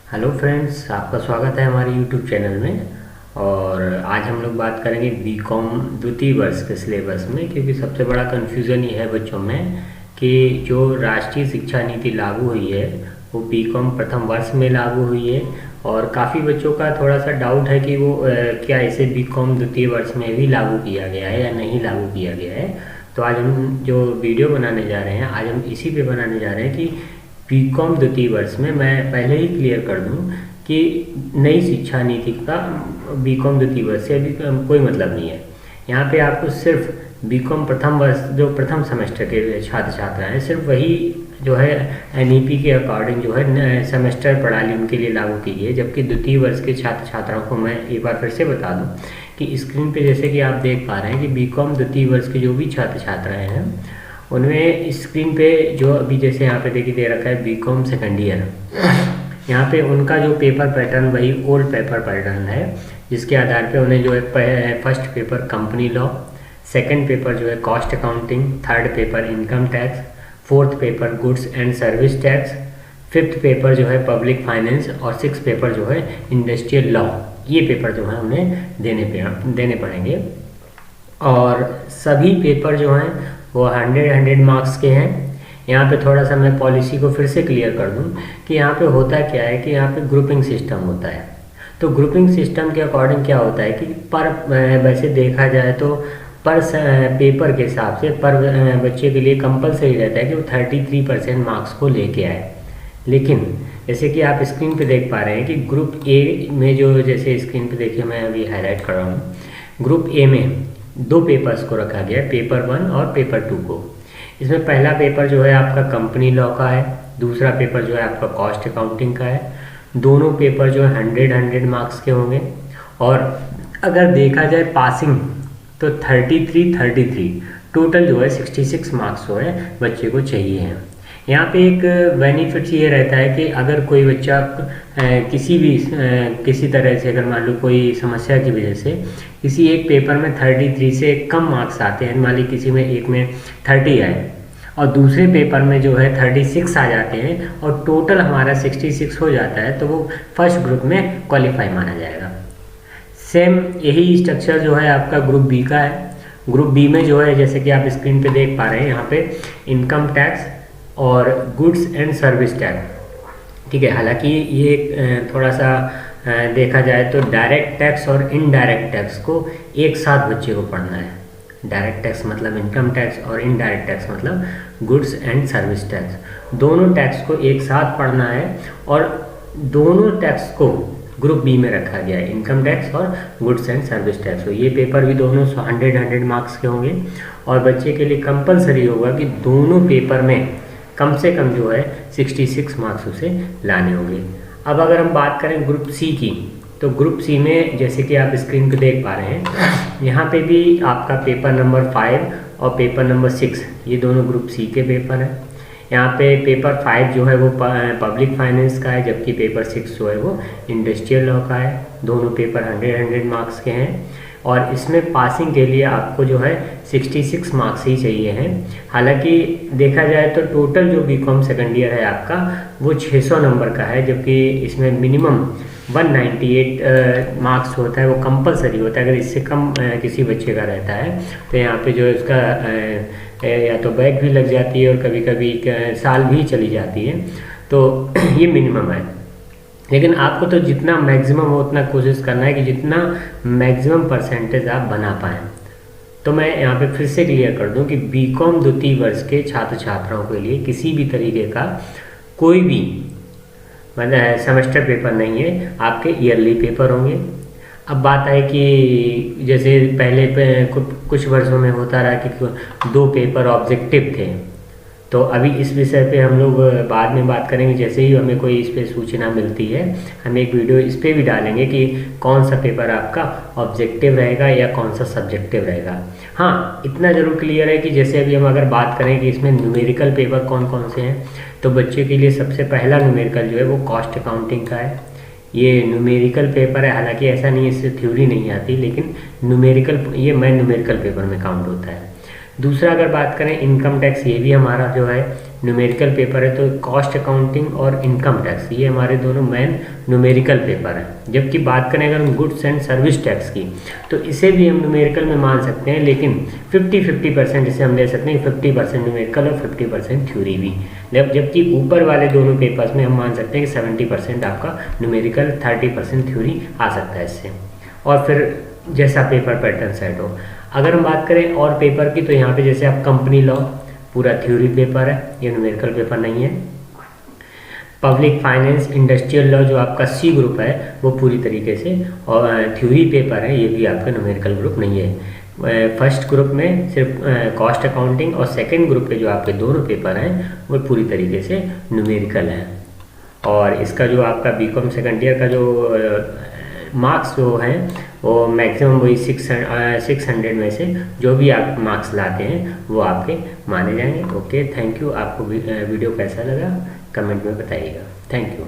Hello friends, आपका स्वागत है हमारे यूट्यूब चैनल में। और आज हम लोग बात करेंगे बीकॉम द्वितीय वर्ष के सिलेबस में, क्योंकि सबसे बड़ा कन्फ्यूज़न ये है बच्चों में कि जो राष्ट्रीय शिक्षा नीति लागू हुई है वो बीकॉम प्रथम वर्ष में लागू हुई है। और काफ़ी बच्चों का थोड़ा सा डाउट है कि वो क्या इसे बीकॉम द्वितीय वर्ष में भी लागू किया गया है या नहीं लागू किया गया है। तो आज हम जो वीडियो बनाने जा रहे हैं, आज हम इसी पे बनाने जा रहे हैं कि बीकॉम द्वितीय वर्ष में, मैं पहले ही क्लियर कर दूं कि नई शिक्षा नीति का बीकॉम द्वितीय वर्ष से अभी कोई मतलब नहीं है। यहाँ पे आपको सिर्फ बीकॉम प्रथम वर्ष जो प्रथम सेमेस्टर के छात्र छात्रा हैं, सिर्फ वही जो है एनईपी के अकॉर्डिंग जो है सेमेस्टर प्रणाली उनके लिए लागू की गई है। जबकि द्वितीय वर्ष के छात्र छात्राओं को मैं एक बार फिर से बता दूं कि स्क्रीन पे जैसे कि आप देख पा रहे हैं कि बीकॉम द्वितीय वर्ष के जो भी छात्र छात्राएँ हैं उनमें स्क्रीन पे जो अभी जैसे यहाँ पे देखिए दे रखा है बीकॉम सेकेंड ईयर, यहाँ पे उनका जो पेपर पैटर्न वही ओल्ड पेपर पैटर्न है, जिसके आधार पे उन्हें जो है first paper company law, second paper जो है cost accounting, third paper income tax, fourth paper goods and service tax, fifth paper जो है पब्लिक फाइनेंस और सिक्स पेपर जो है इंडस्ट्रियल लॉ, ये पेपर जो है उन्हें देने पड़ेंगे। और सभी पेपर जो हैं वो 100 मार्क्स के हैं। यहाँ पे थोड़ा सा मैं पॉलिसी को फिर से क्लियर कर दूँ कि यहाँ पे होता क्या है कि यहाँ पे ग्रुपिंग सिस्टम होता है। तो ग्रुपिंग सिस्टम के अकॉर्डिंग क्या होता है कि पर वैसे देखा जाए तो पर पेपर के हिसाब से पर बच्चे के लिए कंपलसरी रहता है कि वो 33% मार्क्स को लेके आए। लेकिन जैसे कि आप स्क्रीन पे देख पा रहे हैं कि ग्रुप ए में जो जैसे स्क्रीन पे देखिए मैं अभी हाईलाइट कर रहा हूँ, ग्रुप ए में दो पेपर्स को रखा गया है, पेपर 1 और पेपर 2 को। इसमें पहला पेपर जो है आपका कंपनी लॉ का है, दूसरा पेपर जो है आपका कॉस्ट अकाउंटिंग का है। दोनों पेपर जो है 100 मार्क्स के होंगे। और अगर देखा जाए पासिंग तो 33 टोटल जो है 66 मार्क्स जो है बच्चे को चाहिए हैं। यहाँ पे एक बेनिफिट ये रहता है कि अगर कोई बच्चा किसी तरह से, अगर मान लो कोई समस्या की वजह से किसी एक पेपर में 33 से कम मार्क्स आते हैं, मान ली किसी में एक में 30 आए और दूसरे पेपर में जो है 36 आ जाते हैं और टोटल हमारा 66 हो जाता है, तो वो फर्स्ट ग्रुप में क्वालिफाई माना जाएगा। सेम यही स्ट्रक्चर जो है आपका ग्रुप बी का है। ग्रुप बी में जो है जैसे कि आप स्क्रीन पे देख पा रहे हैं, यहाँ पे इनकम टैक्स और गुड्स एंड सर्विस टैक्स, ठीक है। हालांकि ये थोड़ा सा देखा जाए तो डायरेक्ट टैक्स और इनडायरेक्ट टैक्स को एक साथ बच्चे को पढ़ना है। डायरेक्ट टैक्स मतलब इनकम टैक्स और इनडायरेक्ट टैक्स मतलब गुड्स एंड सर्विस टैक्स, दोनों टैक्स को एक साथ पढ़ना है। और दोनों टैक्स को ग्रुप बी में रखा गया है, इनकम टैक्स और गुड्स एंड सर्विस टैक्स। तो ये पेपर भी दोनों 100 मार्क्स के होंगे और बच्चे के लिए कंपलसरी होगा कि दोनों पेपर में कम से कम जो है 66 मार्क्स उसे लाने होंगे। अब अगर हम बात करें ग्रुप सी की, तो ग्रुप सी में जैसे कि आप स्क्रीन पे देख पा रहे हैं, यहाँ पे भी आपका पेपर नंबर 5 और पेपर नंबर 6 ये दोनों ग्रुप सी के पेपर हैं। यहाँ पे पेपर 5 जो है वो पब्लिक फाइनेंस का है, जबकि पेपर 6 जो है वो इंडस्ट्रियल लॉ का है। दोनों पेपर 100 मार्क्स के हैं और इसमें पासिंग के लिए आपको जो है 66 मार्क्स ही चाहिए हैं। हालांकि देखा जाए तो टोटल जो बीकॉम सेकेंड ईयर है आपका वो 600 नंबर का है, जबकि इसमें मिनिमम 198 मार्क्स होता है, वो कंपलसरी होता है। अगर इससे कम किसी बच्चे का रहता है तो यहाँ पे जो है उसका या तो बैक भी लग जाती है और कभी कभी साल भी चली जाती है, तो ये मिनिमम है। लेकिन आपको तो जितना मैक्सिमम हो उतना कोशिश करना है कि जितना मैक्सिमम परसेंटेज आप बना पाएँ। तो मैं यहाँ पे फिर से क्लियर कर दूं कि बीकॉम द्वितीय वर्ष के छात्र छात्राओं के लिए किसी भी तरीके का कोई भी मतलब सेमेस्टर पेपर नहीं है, आपके ईयरली पेपर होंगे। अब बात है कि जैसे पहले कुछ वर्षों में होता रहा कि 2 पेपर ऑब्जेक्टिव थे, तो अभी इस विषय पे हम लोग बाद में बात करेंगे। जैसे ही हमें कोई इस पर सूचना मिलती है हम एक वीडियो इस पर भी डालेंगे कि कौन सा पेपर आपका ऑब्जेक्टिव रहेगा या कौन सा सब्जेक्टिव रहेगा। हाँ, इतना ज़रूर क्लियर है कि जैसे अभी हम अगर बात करें कि इसमें न्यूमेरिकल पेपर कौन कौन से हैं, तो बच्चे के लिए सबसे पहला न्यूमेरिकल जो है वो कॉस्ट अकाउंटिंग का है। ये न्यूमेरिकल पेपर है, हालांकि ऐसा नहीं है इससे थ्योरी नहीं आती, लेकिन न्यूमेरिकल ये न्यूमेरिकल पेपर में काउंट होता है। दूसरा अगर बात करें इनकम टैक्स, ये भी हमारा जो है न्यूमेरिकल पेपर है। तो कॉस्ट अकाउंटिंग और इनकम टैक्स ये हमारे दोनों मेन न्यूमेरिकल पेपर हैं। जबकि बात करें अगर हम गुड्स एंड सर्विस टैक्स की, तो इसे भी हम न्यूमेरिकल में मान सकते हैं, लेकिन 50-50% इसे हम ले सकते हैं, 50% न्यूमेरिकल और 50% थ्योरी भी। जबकि ऊपर वाले दोनों पेपर्स में हम मान सकते हैं कि 70% आपका न्यूमेरिकल, 30% थ्योरी आ सकता है इससे। और फिर जैसा पेपर पैटर्न सेट हो। अगर हम बात करें और पेपर की, तो यहाँ पे जैसे आप कंपनी लॉ पूरा थ्योरी पेपर है, ये न्यूमेरिकल पेपर नहीं है। पब्लिक फाइनेंस इंडस्ट्रियल लॉ जो आपका सी ग्रुप है वो पूरी तरीके से और थ्योरी पेपर है, ये भी आपका न्यूमेरिकल ग्रुप नहीं है। फर्स्ट ग्रुप में सिर्फ कॉस्ट अकाउंटिंग और सेकंड ग्रुप के जो आपके दोनों पेपर हैं वो पूरी तरीके से न्यूमेरिकल हैं। और इसका जो आपका बीकॉम सेकंड ईयर का जो मार्क्स जो हैं वो मैक्सिमम वही 600 में से जो भी आप मार्क्स लाते हैं वो आपके माने जाएंगे। Okay, thank you. आपको वीडियो कैसा लगा कमेंट में बताइएगा। Thank you.